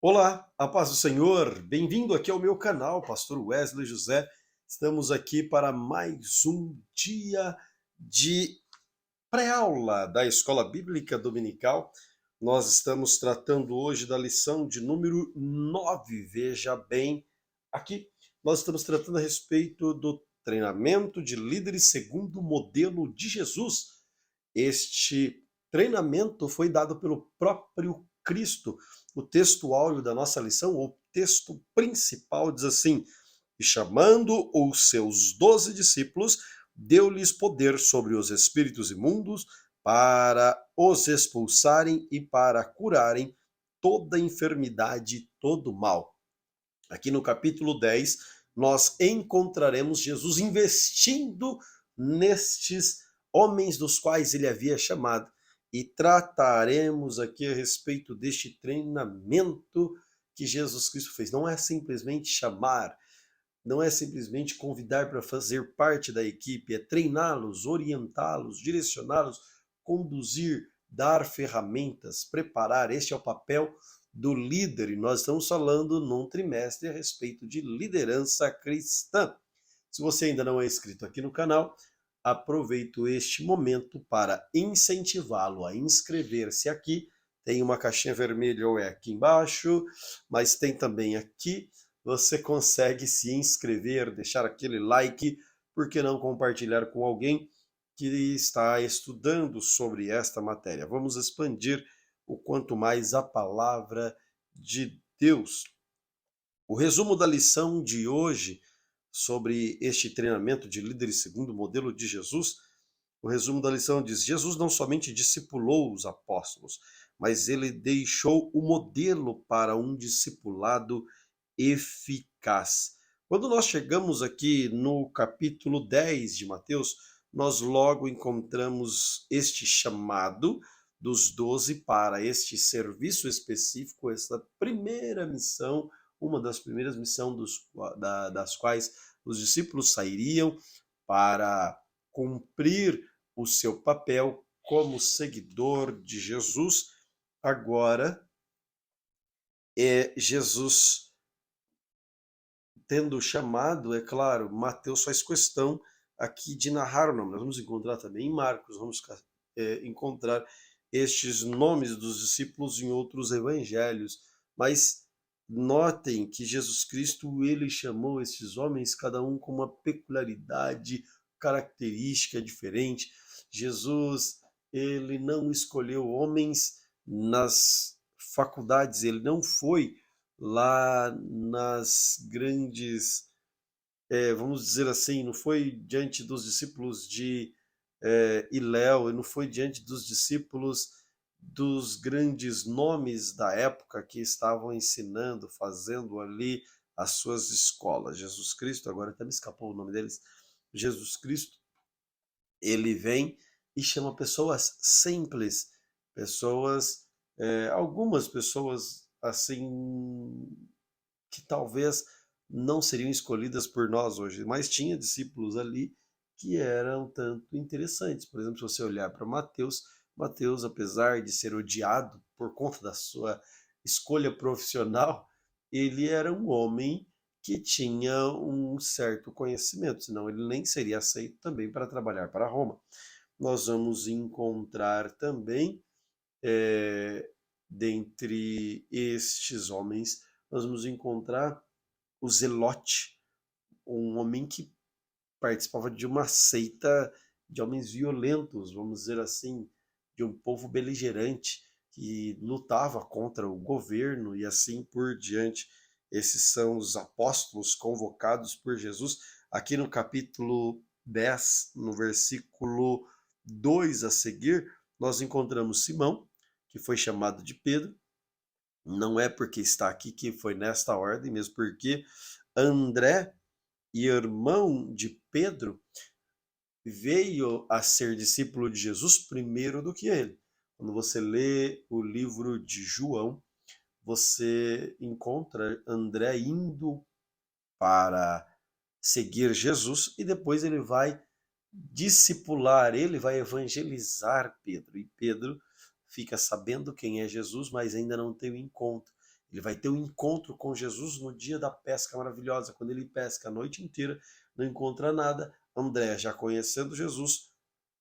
Olá, a paz do Senhor, bem-vindo aqui ao meu canal, Pastor Wesley José. Estamos aqui para mais um dia de pré-aula da Escola Bíblica Dominical. Nós estamos tratando hoje da lição de número 9. Veja bem, aqui nós estamos tratando a respeito do treinamento de líderes segundo o modelo de Jesus. Este treinamento foi dado pelo próprio Cristo. O texto áureo da nossa lição, o texto principal, diz assim: E chamando os seus 12 discípulos, deu-lhes poder sobre os espíritos imundos para os expulsarem e para curarem toda enfermidade e todo mal. Aqui no capítulo 10, nós encontraremos Jesus investindo nestes homens dos quais ele havia chamado. E trataremos aqui a respeito deste treinamento que Jesus Cristo fez. Não é simplesmente chamar, não é simplesmente convidar para fazer parte da equipe, é treiná-los, orientá-los, direcioná-los, conduzir, dar ferramentas, preparar. Este é o papel do líder, e nós estamos falando num trimestre a respeito de liderança cristã. Se você ainda não é inscrito aqui no canal, aproveito este momento para incentivá-lo a inscrever-se aqui. Tem uma caixinha vermelha ou é aqui embaixo, mas tem também aqui. Você consegue se inscrever, deixar aquele like, por que não compartilhar com alguém que está estudando sobre esta matéria? Vamos expandir o quanto mais a palavra de Deus. O resumo da lição de hoje sobre este treinamento de líderes segundo o modelo de Jesus, o resumo da lição diz: Jesus não somente discipulou os apóstolos, mas ele deixou o modelo para um discipulado eficaz. Quando nós chegamos aqui no capítulo 10 de Mateus, nós logo encontramos este chamado dos 12 para este serviço específico, esta primeira missão, uma das primeiras missões das quais os discípulos sairiam para cumprir o seu papel como seguidor de Jesus. Agora Jesus tendo chamado, é claro, Mateus faz questão aqui de narrar o nome. Nós vamos encontrar também em Marcos, vamos encontrar estes nomes dos discípulos em outros evangelhos, mas notem que Jesus Cristo, ele chamou esses homens, cada um com uma peculiaridade, característica diferente. Jesus, ele não escolheu homens nas faculdades, ele não foi lá nas grandes, vamos dizer assim, não foi diante dos discípulos de Iléu, não foi diante dos discípulos dos grandes nomes da época que estavam ensinando, fazendo ali as suas escolas. Jesus Cristo, agora até me escapou o nome deles, Jesus Cristo, ele vem e chama pessoas simples, pessoas, algumas pessoas assim que talvez não seriam escolhidas por nós hoje, mas tinha discípulos ali que eram tanto interessantes. Por exemplo, se você olhar para Mateus, Mateus, apesar de ser odiado por conta da sua escolha profissional, ele era um homem que tinha um certo conhecimento, senão ele nem seria aceito também para trabalhar para Roma. Nós vamos encontrar também, dentre estes homens, nós vamos encontrar o Zelote, um homem que participava de uma seita de homens violentos, vamos dizer assim, de um povo beligerante que lutava contra o governo e assim por diante. Esses são os apóstolos convocados por Jesus. Aqui no capítulo 10, no versículo 2 a seguir, nós encontramos Simão, que foi chamado de Pedro. Não é porque está aqui que foi nesta ordem, mesmo porque André, irmão de Pedro, veio a ser discípulo de Jesus primeiro do que ele. Quando você lê o livro de João, você encontra André indo para seguir Jesus e depois ele vai discipular, ele vai evangelizar Pedro. E Pedro fica sabendo quem é Jesus, mas ainda não tem o encontro. Ele vai ter um encontro com Jesus no dia da pesca maravilhosa, quando ele pesca a noite inteira, não encontra nada. André, já conhecendo Jesus,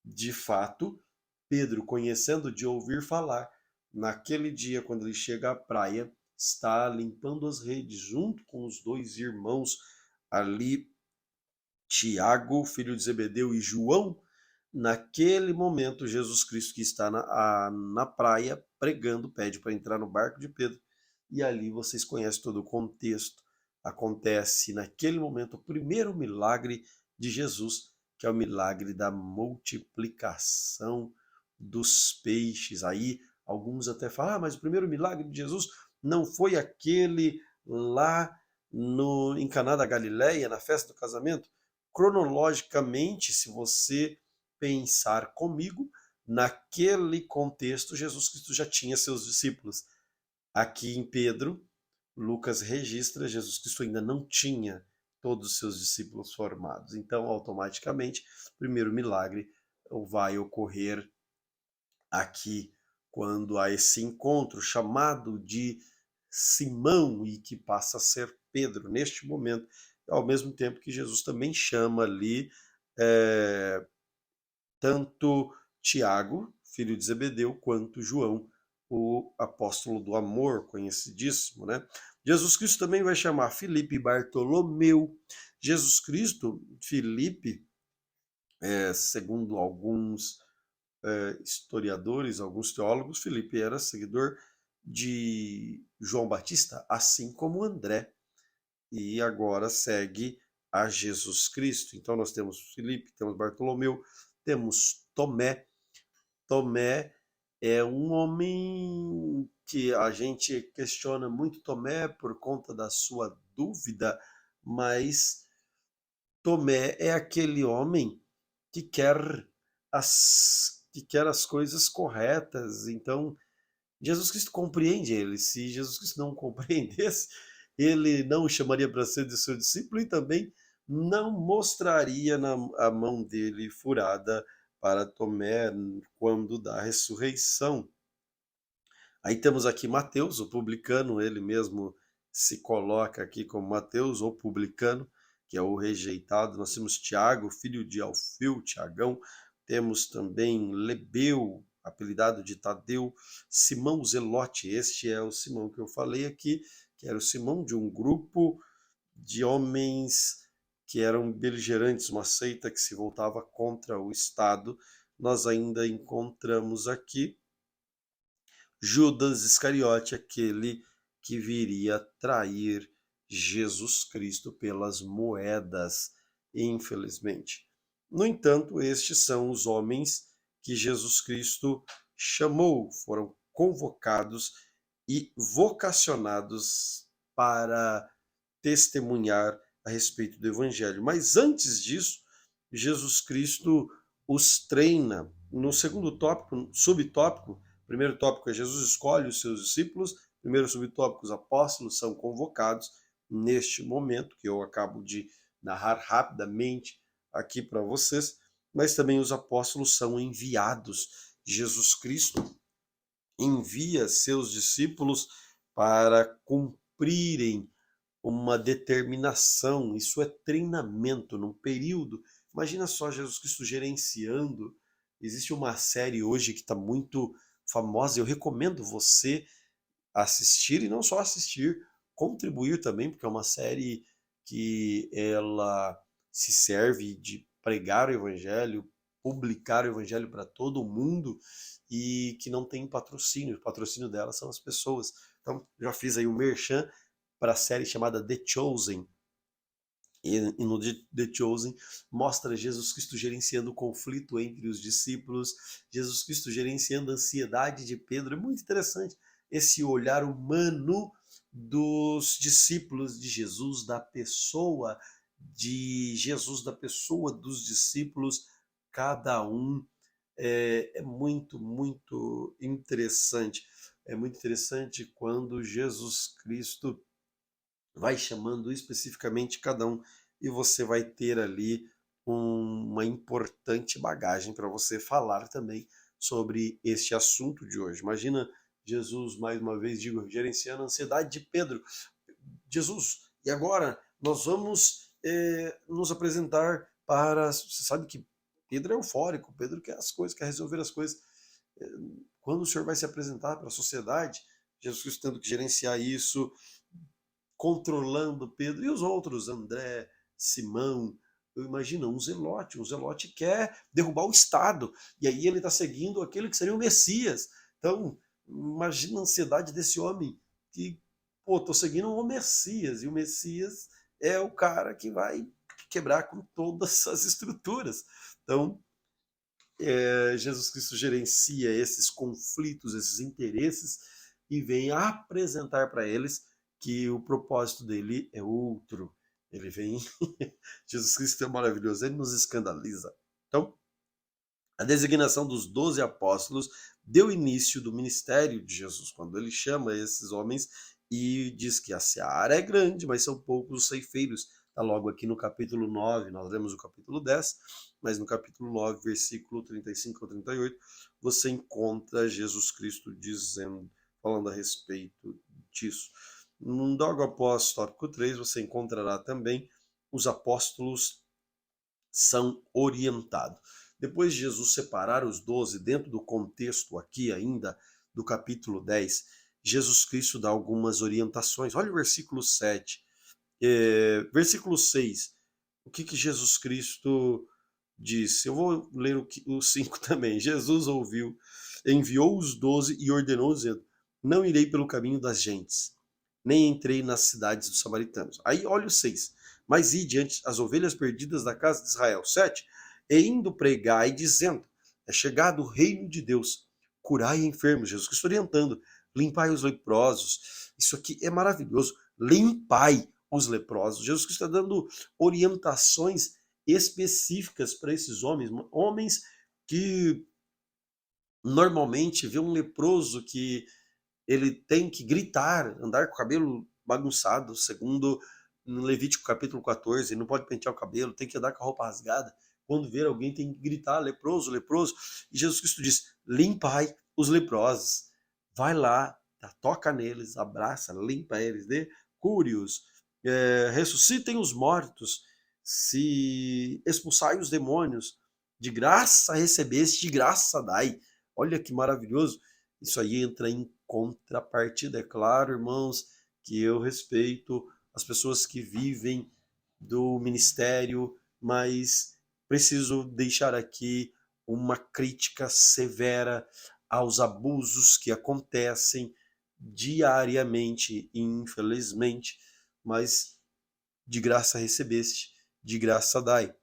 de fato, Pedro, conhecendo de ouvir falar, naquele dia, quando ele chega à praia, está limpando as redes junto com os dois irmãos ali, Tiago, filho de Zebedeu, e João. Naquele momento, Jesus Cristo, que está na praia pregando, pede para entrar no barco de Pedro, e ali vocês conhecem todo o contexto. Acontece naquele momento o primeiro milagre de Jesus, que é o milagre da multiplicação dos peixes. Aí alguns até falam, mas o primeiro milagre de Jesus não foi aquele lá em Caná da Galileia, na festa do casamento? Cronologicamente, se você pensar comigo, naquele contexto, Jesus Cristo já tinha seus discípulos. Aqui em Pedro, Lucas registra, Jesus Cristo ainda não tinha todos os seus discípulos formados. Então, automaticamente, o primeiro milagre vai ocorrer aqui, quando há esse encontro chamado de Simão e que passa a ser Pedro neste momento, ao mesmo tempo que Jesus também chama ali tanto Tiago, filho de Zebedeu, quanto João, o apóstolo do amor, conhecidíssimo, né? Jesus Cristo também vai chamar Filipe e Bartolomeu. Jesus Cristo, Filipe, segundo alguns historiadores, alguns teólogos, Filipe era seguidor de João Batista, assim como André, e agora segue a Jesus Cristo. Então nós temos Filipe, temos Bartolomeu, temos Tomé. Tomé é um homem que a gente questiona muito Tomé por conta da sua dúvida, mas Tomé é aquele homem que quer as coisas corretas. Então, Jesus Cristo compreende ele. Se Jesus Cristo não compreendesse, ele não o chamaria para ser de seu discípulo e também não mostraria a mão dele furada para Tomé quando da ressurreição. Aí temos aqui Mateus, o publicano, ele mesmo se coloca aqui como Mateus, o publicano, que é o rejeitado. Nós temos Tiago, filho de Alfeu, Tiagão. Temos também Lebeu, apelidado de Tadeu. Simão Zelote, este é o Simão que eu falei aqui, que era o Simão de um grupo de homens que eram beligerantes, uma seita que se voltava contra o Estado. Nós ainda encontramos aqui Judas Iscariote, aquele que viria trair Jesus Cristo pelas moedas, infelizmente. No entanto, estes são os homens que Jesus Cristo chamou, foram convocados e vocacionados para testemunhar a respeito do Evangelho. Mas antes disso, Jesus Cristo os treina. No segundo tópico, subtópico, primeiro tópico é Jesus escolhe os seus discípulos, primeiro subtópico, os apóstolos são convocados neste momento, que eu acabo de narrar rapidamente aqui para vocês, mas também os apóstolos são enviados. Jesus Cristo envia seus discípulos para cumprirem uma determinação, isso é treinamento num período. Imagina só Jesus Cristo gerenciando. Existe uma série hoje que está muito famosa, eu recomendo você assistir e não só assistir, contribuir também, porque é uma série que ela se serve de pregar o evangelho, publicar o evangelho para todo mundo e que não tem patrocínio. O patrocínio dela são as pessoas. Então, já fiz aí o merchan para a série chamada The Chosen. E no The Chosen mostra Jesus Cristo gerenciando o conflito entre os discípulos, Jesus Cristo gerenciando a ansiedade de Pedro. É muito interessante esse olhar humano dos discípulos de Jesus, da pessoa de Jesus, da pessoa dos discípulos, cada um. É muito, muito interessante. É muito interessante quando Jesus Cristo vai chamando especificamente cada um e você vai ter ali uma importante bagagem para você falar também sobre este assunto de hoje. Imagina Jesus, mais uma vez digo, gerenciando a ansiedade de Pedro. Jesus, e agora nós vamos nos apresentar para... Você sabe que Pedro é eufórico, Pedro quer as coisas, quer resolver as coisas. Quando o Senhor vai se apresentar para a sociedade, Jesus Cristo tendo que gerenciar isso, controlando Pedro e os outros, André, Simão. Eu imagino um Zelote quer derrubar o Estado, e aí ele está seguindo aquele que seria o Messias. Então, imagina a ansiedade desse homem, que, pô, tô seguindo o Messias, e o Messias é o cara que vai quebrar com todas as estruturas. Então, Jesus Cristo gerencia esses conflitos, esses interesses, e vem apresentar para eles que o propósito dele é outro. Ele vem. Jesus Cristo é maravilhoso, ele nos escandaliza. Então, a designação dos 12 apóstolos deu início do ministério de Jesus, quando ele chama esses homens e diz que a seara é grande, mas são poucos os ceifeiros. Está logo aqui no capítulo 9, nós lemos o capítulo 10, mas no capítulo 9, versículo 35 ao 38, você encontra Jesus Cristo dizendo, falando a respeito disso. Logo após tópico 3, você encontrará também os apóstolos são orientados. Depois de Jesus separar os 12, dentro do contexto aqui ainda do capítulo 10, Jesus Cristo dá algumas orientações. Olha o versículo 7. Versículo 6. O que Jesus Cristo disse? Eu vou ler o 5 também. Jesus ouviu, enviou os 12 e ordenou, dizendo: não irei pelo caminho das gentes, nem entrei nas cidades dos samaritanos. Aí olha o 6. Mas ide diante as ovelhas perdidas da casa de Israel. 7. E indo pregai, dizendo: é chegado o reino de Deus. Curai enfermos. Jesus Cristo orientando. Limpai os leprosos. Isso aqui é maravilhoso. Limpai os leprosos. Jesus Cristo está dando orientações específicas para esses homens. Homens que normalmente vê um leproso que ele tem que gritar, andar com o cabelo bagunçado, segundo no Levítico capítulo 14, não pode pentear o cabelo, tem que andar com a roupa rasgada. Quando ver alguém tem que gritar, leproso, leproso. E Jesus Cristo diz: limpai os leprosos. Vai lá, toca neles, abraça, limpa eles, cure-os, ressuscitem os mortos, se expulsai os demônios. De graça recebeste, de graça dai. Olha que maravilhoso. Isso aí entra em contrapartida. É claro, irmãos, que eu respeito as pessoas que vivem do ministério, mas preciso deixar aqui uma crítica severa aos abusos que acontecem diariamente, infelizmente, mas de graça recebeste, de graça dai.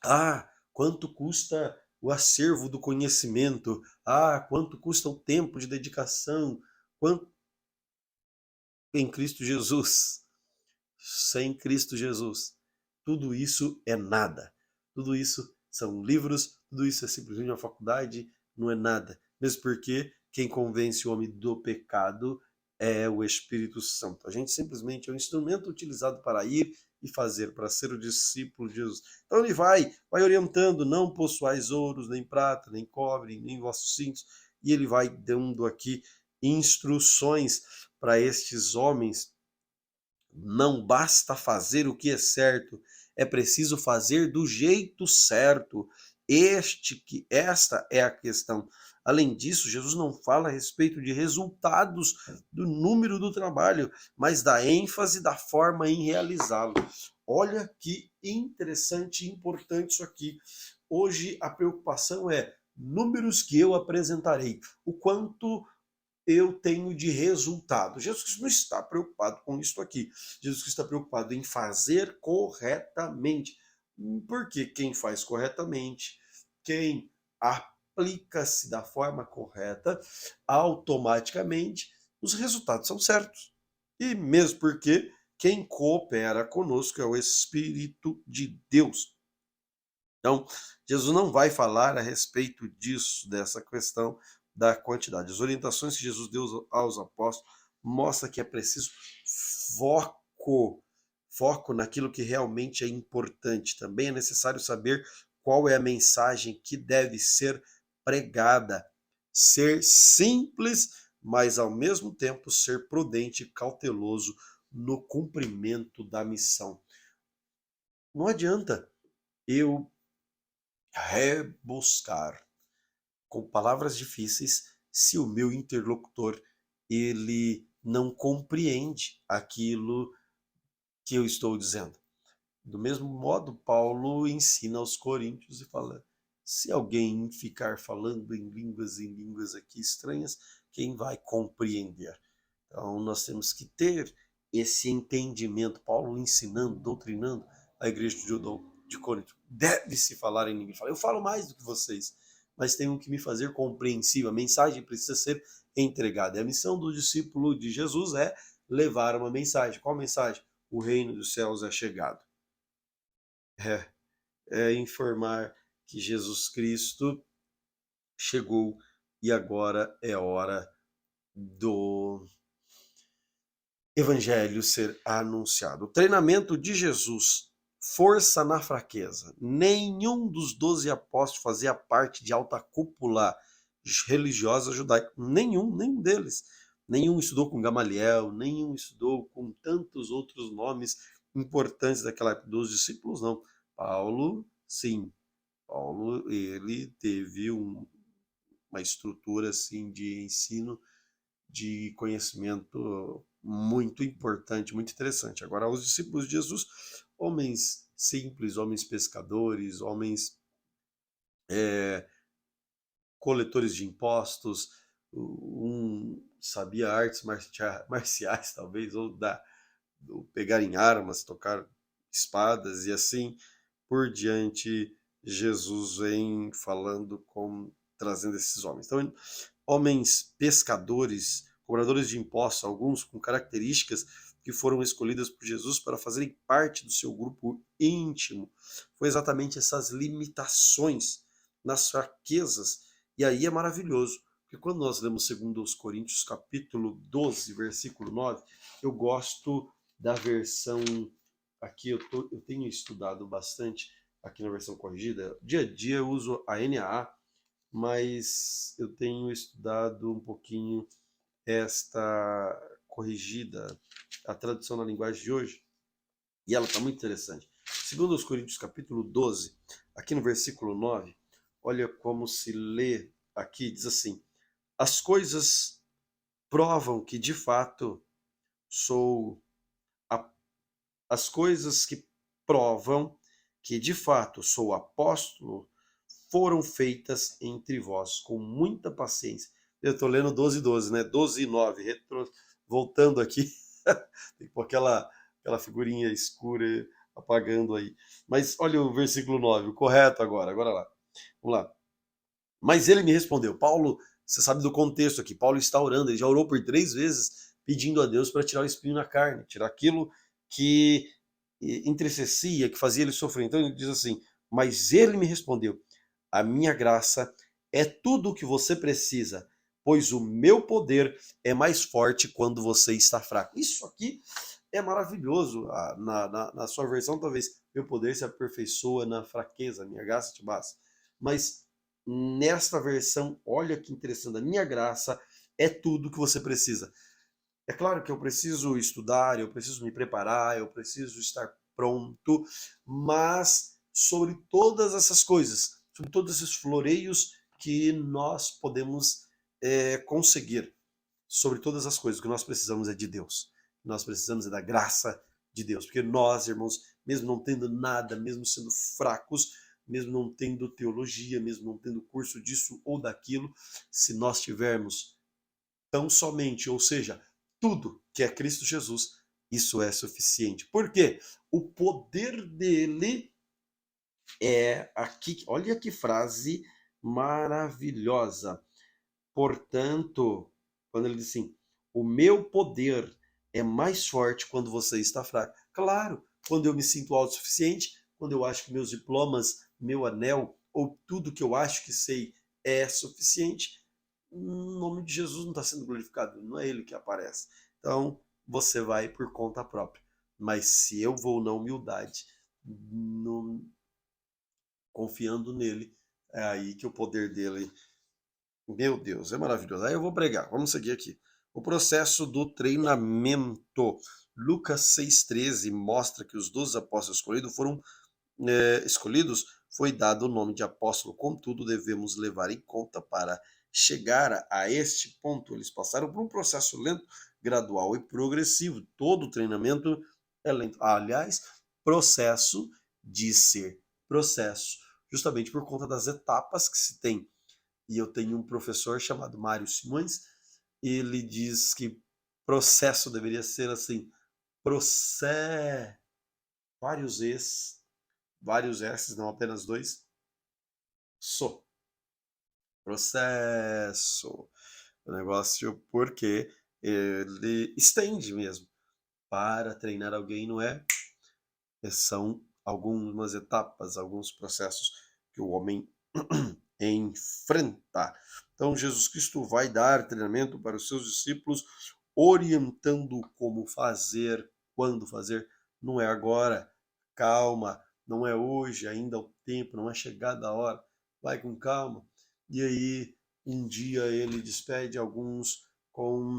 Ah, quanto custa o acervo do conhecimento? Ah, quanto custa o tempo de dedicação? Quanto em Cristo Jesus? Sem Cristo Jesus, tudo isso é nada. Tudo isso são livros, tudo isso é simplesmente uma faculdade, não é nada. Mesmo porque quem convence o homem do pecado é o Espírito Santo. A gente simplesmente é um instrumento utilizado para ir e fazer, para ser o discípulo de Jesus. Então ele vai orientando: não possuais ouros, nem prata, nem cobre, nem vossos cintos. E ele vai dando aqui instruções para estes homens. Não basta fazer o que é certo, é preciso fazer do jeito certo. Esta é a questão. Além disso, Jesus não fala a respeito de resultados do número do trabalho, mas da ênfase da forma em realizá-lo. Olha que interessante e importante isso aqui. Hoje a preocupação é números que eu apresentarei, o quanto eu tenho de resultado. Jesus Cristo não está preocupado com isso aqui. Jesus Cristo está preocupado em fazer corretamente. Porque quem faz corretamente, quem aplica-se da forma correta, automaticamente os resultados são certos. E mesmo porque quem coopera conosco é o Espírito de Deus. Então, Jesus não vai falar a respeito disso, dessa questão da quantidade. As orientações que Jesus deu aos apóstolos mostra que é preciso foco naquilo que realmente é importante. Também é necessário saber qual é a mensagem que deve ser pregada. Ser simples, mas ao mesmo tempo ser prudente e cauteloso no cumprimento da missão. Não adianta eu rebuscar com palavras difíceis se o meu interlocutor ele não compreende aquilo que eu estou dizendo. Do mesmo modo, Paulo ensina aos coríntios e fala: se alguém ficar falando em línguas aqui estranhas, quem vai compreender? Então nós temos que ter esse entendimento. Paulo ensinando, doutrinando a igreja de Corinto. Deve-se falar em língua. Eu falo mais do que vocês, mas tenho que me fazer compreensível. A mensagem precisa ser entregada. E a missão do discípulo de Jesus é levar uma mensagem. Qual mensagem? O reino dos céus é chegado. É informar que Jesus Cristo chegou e agora é hora do evangelho ser anunciado. O treinamento de Jesus, força na fraqueza. Nenhum dos 12 apóstolos fazia parte de alta cúpula religiosa judaica. Nenhum deles. Nenhum estudou com Gamaliel, nenhum estudou com tantos outros nomes importantes daquela época. Dos discípulos, não. Paulo, sim. Paulo, ele teve uma estrutura assim de ensino, de conhecimento muito importante, muito interessante. Agora, os discípulos de Jesus, homens simples, homens pescadores, homens coletores de impostos, um sabia artes marciais, talvez, ou pegar em armas, tocar espadas e assim por diante. Jesus vem falando trazendo esses homens. Então, homens pescadores, cobradores de impostos, alguns com características que foram escolhidas por Jesus para fazerem parte do seu grupo íntimo. Foi exatamente essas limitações, nas fraquezas. E aí é maravilhoso, porque quando nós lemos 2 Coríntios capítulo 12, versículo 9, eu gosto da versão, aqui eu tenho estudado bastante aqui na versão corrigida. Dia a dia eu uso a NAA, mas eu tenho estudado um pouquinho esta corrigida, a tradução na linguagem de hoje, e ela está muito interessante. Segundo os Coríntios capítulo 12, aqui no versículo 9, olha como se lê aqui, diz assim: as coisas provam que de fato sou a... as coisas que provam que de fato sou apóstolo foram feitas entre vós com muita paciência. Eu estou lendo 12:12, né? 12:9, voltando aqui, tem que pôr aquela figurinha escura apagando aí. Mas olha o versículo 9, o correto agora lá. Vamos lá. Mas ele me respondeu. Paulo, você sabe do contexto aqui, Paulo está orando, ele já orou por 3 vezes pedindo a Deus para tirar o espinho na carne, tirar aquilo que entristecia, que fazia ele sofrer. Então ele diz assim: mas ele me respondeu: a minha graça é tudo o que você precisa, pois o meu poder é mais forte quando você está fraco. Isso aqui é maravilhoso. Na sua versão, talvez, meu poder se aperfeiçoa na fraqueza, minha graça te basta. Mas nesta versão, olha que interessante, a minha graça é tudo o que você precisa. É claro que eu preciso estudar, eu preciso me preparar, eu preciso estar pronto, mas sobre todas essas coisas, sobre todos esses floreios que nós podemos conseguir, sobre todas as coisas, o que nós precisamos é de Deus. O que nós precisamos é da graça de Deus. Porque nós, irmãos, mesmo não tendo nada, mesmo sendo fracos, mesmo não tendo teologia, mesmo não tendo curso disso ou daquilo, se nós tivermos tão somente, ou seja, tudo que é Cristo Jesus, isso é suficiente. Por quê? O poder dele é aqui, olha que frase maravilhosa. Portanto, quando ele diz assim, o meu poder é mais forte quando você está fraco. Claro, quando eu me sinto autossuficiente, quando eu acho que meus diplomas, meu anel, ou tudo que eu acho que sei é suficiente, o nome de Jesus não está sendo glorificado, não é ele que aparece. Então, você vai por conta própria. Mas se eu vou na humildade, no, confiando nele, é aí que o poder dele Meu Deus, é maravilhoso. Aí eu vou pregar, vamos seguir aqui. O processo do treinamento. Lucas 6,13 mostra que os 12 apóstolos escolhidos, foi dado o nome de apóstolo. Contudo, devemos levar em conta para chegar a este ponto. Eles passaram por um processo lento, gradual e progressivo. Todo treinamento é lento. Aliás, processo de ser processo, justamente por conta das etapas que se tem. E eu tenho um professor chamado Mário Simões, ele diz que processo deveria ser assim, procé, vários es, vários S, não apenas dois, so, processo, o negócio porque ele estende mesmo. Para treinar alguém não é, são algumas etapas, alguns processos que o homem enfrenta. Então, Jesus Cristo vai dar treinamento para os seus discípulos, orientando como fazer, quando fazer. Não é agora, calma, não é hoje, ainda é o tempo, não é chegada a hora, vai com calma. E aí, um dia ele despede alguns com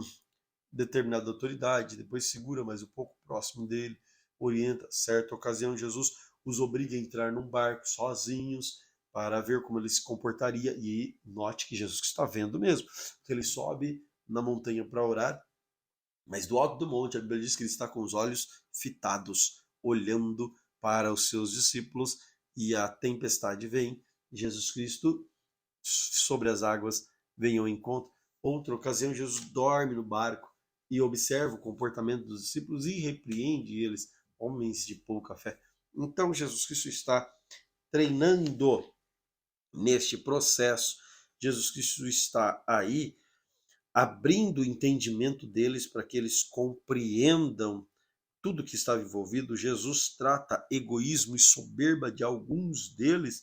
determinada autoridade, depois segura mais um pouco próximo dele, orienta. Certa ocasião, Jesus os obriga a entrar num barco sozinhos para ver como ele se comportaria. E note que Jesus está vendo mesmo. Ele sobe na montanha para orar, mas do alto do monte, a Bíblia diz que ele está com os olhos fitados, olhando para os seus discípulos, e a tempestade vem. Jesus Cristo, sobre as águas, vem ao encontro. Outra ocasião, Jesus dorme no barco e observa o comportamento dos discípulos e repreende eles, homens de pouca fé. Então, Jesus Cristo está treinando neste processo. Jesus Cristo está aí abrindo o entendimento deles para que eles compreendam tudo que estava envolvido. Jesus trata egoísmo e soberba de alguns deles,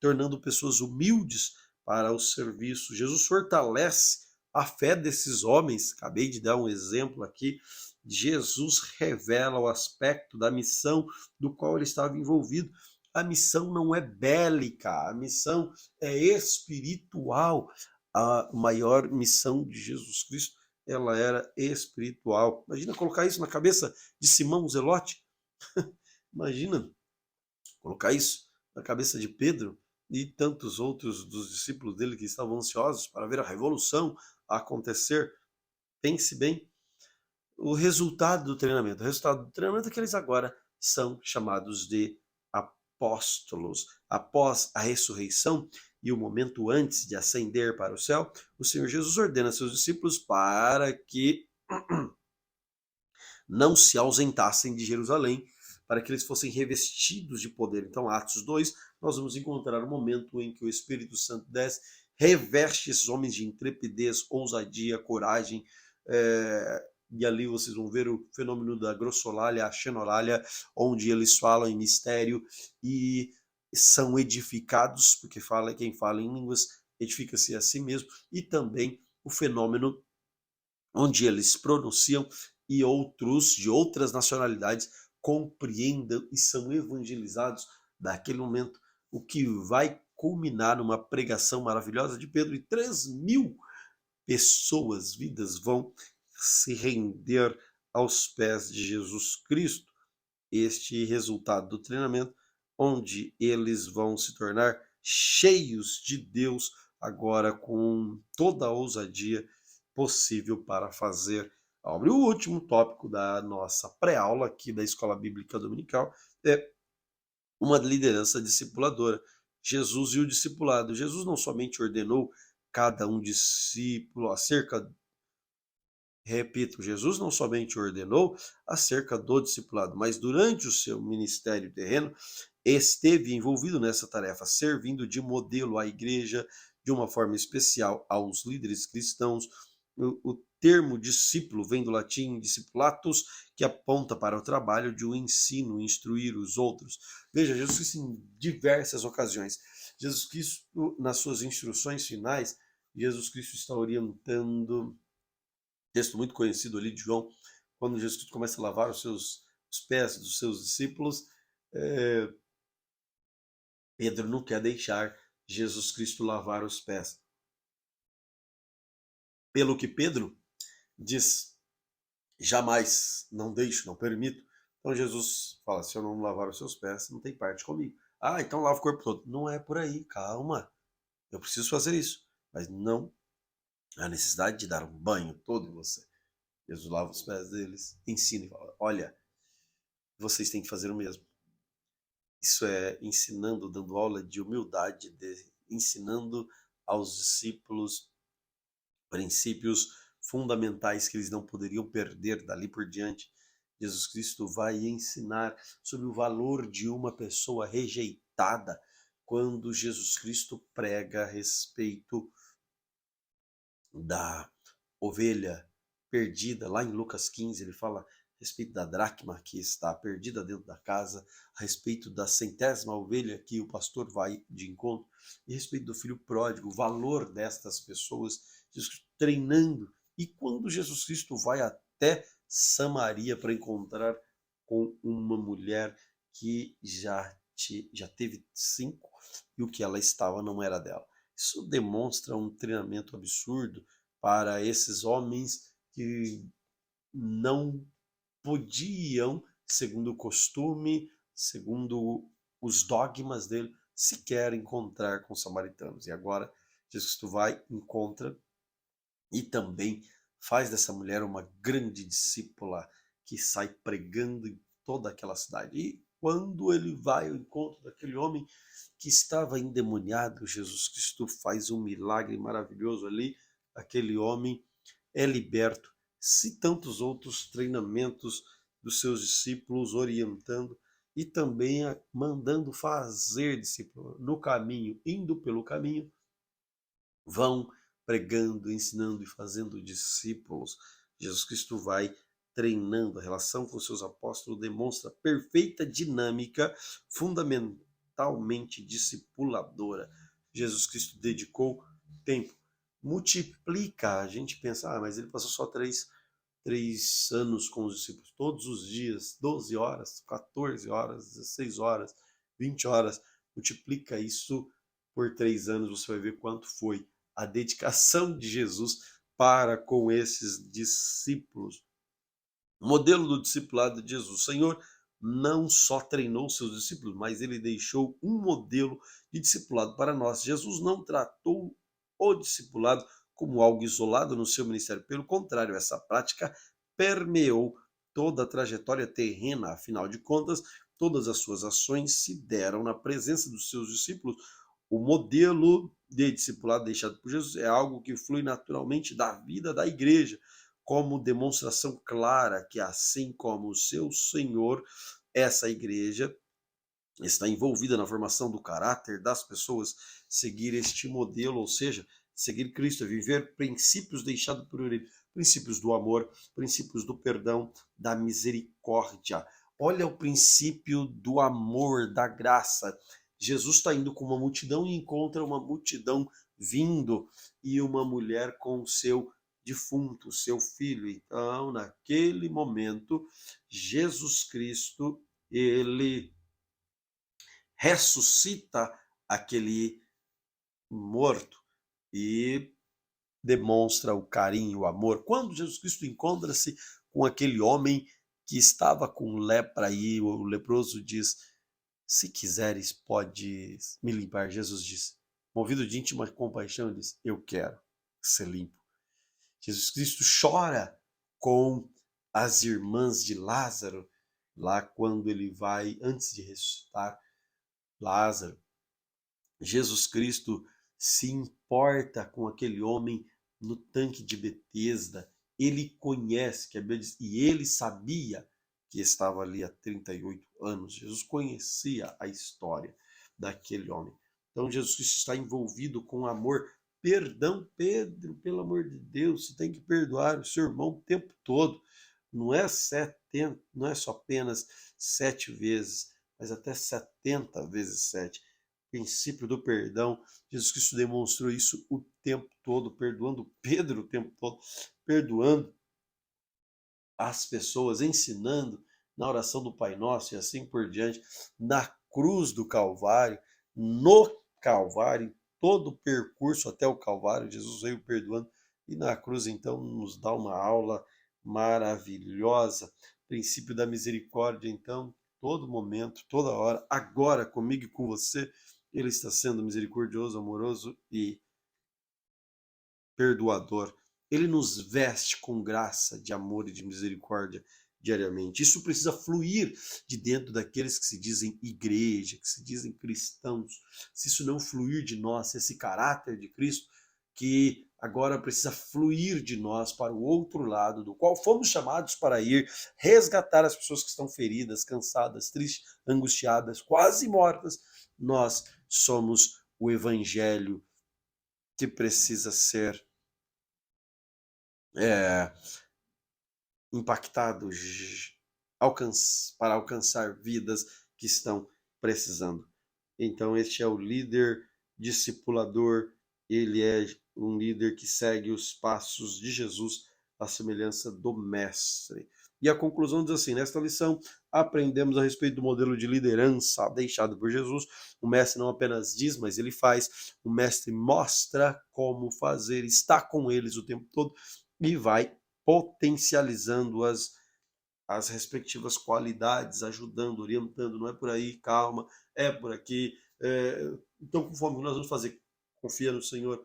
tornando pessoas humildes para o serviço. Jesus fortalece a fé desses homens. Acabei de dar um exemplo aqui. Jesus revela o aspecto da missão do qual ele estava envolvido. A missão não é bélica, a missão é espiritual. A maior missão de Jesus Cristo, ela era espiritual. Imagina colocar isso na cabeça de Simão Zelote. Imagina colocar isso na cabeça de Pedro e tantos outros dos discípulos dele que estavam ansiosos para ver a revolução acontecer. Pense bem, o resultado do treinamento. O resultado do treinamento é que eles agora são chamados de apóstolos. Após a ressurreição e o momento antes de ascender para o céu, o Senhor Jesus ordena seus discípulos para que não se ausentassem de Jerusalém, para que eles fossem revestidos de poder. Então, Atos 2, nós vamos encontrar o momento em que o Espírito Santo desce, reveste esses homens de intrepidez, ousadia, coragem, e ali vocês vão ver o fenômeno da grossolalia, a xenolalia, onde eles falam em mistério e são edificados, porque quem fala em línguas edifica-se a si mesmo, e também o fenômeno onde eles pronunciam e outros de outras nacionalidades compreendam e são evangelizados naquele momento, o que vai culminar numa pregação maravilhosa de Pedro, e 3.000 pessoas, vidas, vão se render aos pés de Jesus Cristo. Este resultado do treinamento, onde eles vão se tornar cheios de Deus, agora com toda a ousadia possível para fazer a obra. E o último tópico da nossa pré-aula aqui da Escola Bíblica Dominical é uma liderança discipuladora. Jesus e o discipulado. Jesus não somente ordenou cada um discípulo acerca, repito, Jesus não somente ordenou acerca do discipulado, mas durante o seu ministério terreno, esteve envolvido nessa tarefa, servindo de modelo à igreja, de uma forma especial aos líderes cristãos. O termo discípulo vem do latim discipulatus, que aponta para o trabalho de um ensino, instruir os outros. Veja, Jesus Cristo em diversas ocasiões. Jesus Cristo, nas suas instruções finais, Jesus Cristo está orientando, texto muito conhecido ali de João, quando Jesus Cristo começa a lavar os pés dos seus discípulos, Pedro não quer deixar Jesus Cristo lavar os pés. Pelo que Pedro diz, jamais, não deixo, não permito. Então Jesus fala, se eu não lavar os seus pés, não tem parte comigo. Ah, então lava o corpo todo. Não é por aí, calma. Eu preciso fazer isso. Mas não há necessidade de dar um banho todo em você. Jesus lava os pés deles, ensina e fala, olha, vocês têm que fazer o mesmo. Isso é ensinando, dando aula de humildade, ensinando aos discípulos princípios fundamentais que eles não poderiam perder dali por diante. Jesus Cristo vai ensinar sobre o valor de uma pessoa rejeitada quando Jesus Cristo prega a respeito da ovelha perdida. Lá em Lucas 15 ele fala a respeito da dracma que está perdida dentro da casa, a respeito da centésima ovelha que o pastor vai de encontro, e a respeito do filho pródigo, o valor destas pessoas, Jesus Cristo treinando. E quando Jesus Cristo vai até Samaria para encontrar com uma mulher que já teve 5 e o que ela estava não era dela. Isso demonstra um treinamento absurdo para esses homens que não podiam, segundo o costume, segundo os dogmas dele, sequer encontrar com os samaritanos. E agora Jesus Cristo vai, encontra e também faz dessa mulher uma grande discípula que sai pregando em toda aquela cidade. E quando ele vai ao encontro daquele homem que estava endemoniado, Jesus Cristo faz um milagre maravilhoso ali, aquele homem é liberto. Se tantos outros treinamentos dos seus discípulos orientando e também mandando fazer discípulo no caminho, indo pelo caminho, vão pregando, ensinando e fazendo discípulos. Jesus Cristo vai treinando. A relação com seus apóstolos demonstra perfeita dinâmica, fundamentalmente discipuladora. Jesus Cristo dedicou tempo. Multiplica, a gente pensa, mas ele passou só três anos com os discípulos, todos os dias, 12 horas, 14 horas, 16 horas, 20 horas. Multiplica isso por 3 anos, você vai ver quanto foi a dedicação de Jesus para com esses discípulos. O modelo do discipulado de Jesus. O Senhor não só treinou seus discípulos, mas ele deixou um modelo de discipulado para nós. Jesus não tratou o discipulado como algo isolado no seu ministério. Pelo contrário, essa prática permeou toda a trajetória terrena. Afinal de contas, todas as suas ações se deram na presença dos seus discípulos. O modelo de discipulado deixado por Jesus é algo que flui naturalmente da vida da igreja, como demonstração clara que, assim como o seu Senhor, essa igreja está envolvida na formação do caráter das pessoas, seguir este modelo, ou seja, seguir Cristo, viver princípios deixados por ele, princípios do amor, princípios do perdão, da misericórdia. Olha o princípio do amor, da graça. Jesus está indo com uma multidão e encontra uma multidão vindo e uma mulher com o seu defunto, seu filho. Então, naquele momento, Jesus Cristo, ele ressuscita aquele morto e demonstra o carinho, o amor. Quando Jesus Cristo encontra-se com aquele homem que estava com lepra e o leproso diz, se quiseres, podes me limpar. Jesus diz, movido de íntima compaixão, ele diz, eu quero ser limpo. Jesus Cristo chora com as irmãs de Lázaro, lá quando ele vai, antes de ressuscitar Lázaro. Jesus Cristo se importa com aquele homem no tanque de Betesda. Ele conhece, que a Bíblia diz, e ele sabia que estava ali há 38 anos. Jesus conhecia a história daquele homem. Então Jesus Cristo está envolvido com amor. Perdão, Pedro, pelo amor de Deus, você tem que perdoar o seu irmão o tempo todo. Não é 70, não é só apenas 7 vezes, mas até 70 vezes 7. Princípio do perdão. Jesus Cristo demonstrou isso o tempo todo, perdoando Pedro o tempo todo, perdoando as pessoas, ensinando na oração do Pai Nosso e assim por diante, na cruz do Calvário, no Calvário, todo o percurso até o Calvário, Jesus veio perdoando e na cruz então nos dá uma aula maravilhosa. Princípio da misericórdia, então, todo momento, toda hora, agora comigo e com você, ele está sendo misericordioso, amoroso e perdoador. Ele nos veste com graça, de amor e de misericórdia diariamente. Isso precisa fluir de dentro daqueles que se dizem igreja, que se dizem cristãos. Se isso não fluir de nós, esse caráter de Cristo, que agora precisa fluir de nós para o outro lado, do qual fomos chamados para ir resgatar as pessoas que estão feridas, cansadas, tristes, angustiadas, quase mortas. Nós somos o evangelho que precisa ser é, impactados para alcançar vidas que estão precisando. Então, este é o líder discipulador, ele é um líder que segue os passos de Jesus, à semelhança do Mestre. E a conclusão diz assim: nesta lição, aprendemos a respeito do modelo de liderança deixado por Jesus. O Mestre não apenas diz, mas ele faz. O Mestre mostra como fazer, está com eles o tempo todo e vai potencializando as respectivas qualidades, ajudando, orientando. Não é por aí, calma, é por aqui. Então, conforme nós vamos fazer, confia no Senhor,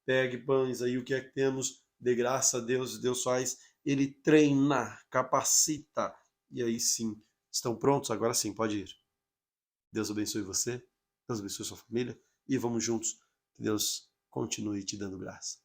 pegue pães aí, o que é que temos, dê graça a Deus, Deus faz, ele treina, capacita, e aí sim, estão prontos? Agora sim, pode ir. Deus abençoe você, Deus abençoe sua família, e vamos juntos, que Deus continue te dando graça.